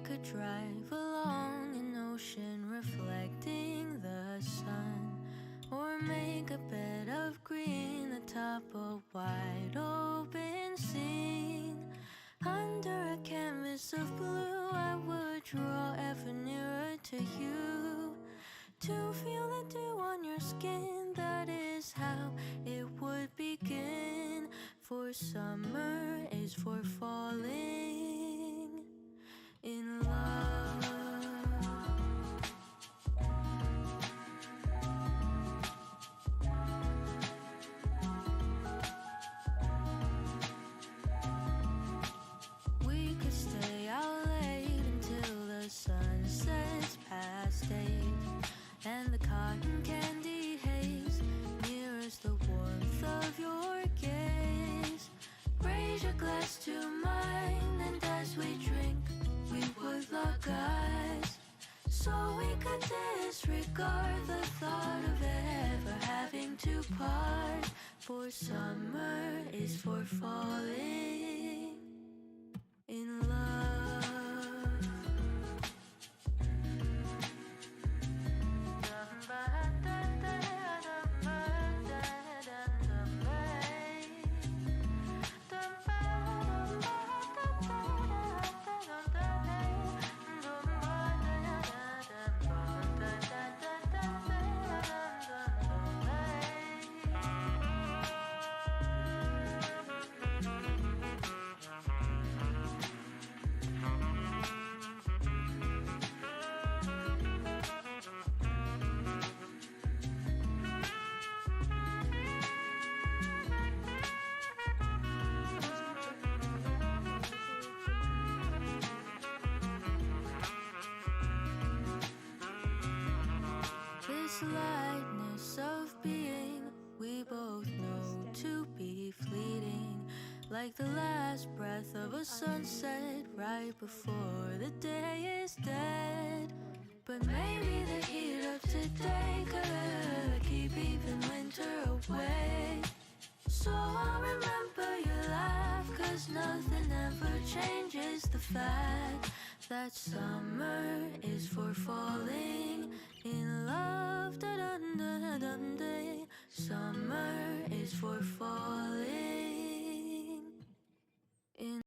could drive along an ocean reflecting the sun, or make a bed of green atop a wide open scene. Under a canvas of blue, I would draw ever nearer to you, to feel the dew on your skin. That is how it would begin. For summer is for falling in love. We could stay out late until the sun sets past 8, and the cotton candy haze mirrors the warmth of your gaze. Raise your glass to mine, and as we drink, we would lock eyes, so we could disregard the thought of ever having to part. For summer is for falling in love. This lightness of being, we both know to be fleeting, like the last breath of a sunset right before the day is dead. But maybe the heat of today could keep even winter away. So I'll remember your laugh, 'cause nothing ever changes the fact that summer is for falling in love. Da-dun-da-dun-day. Summer is for falling in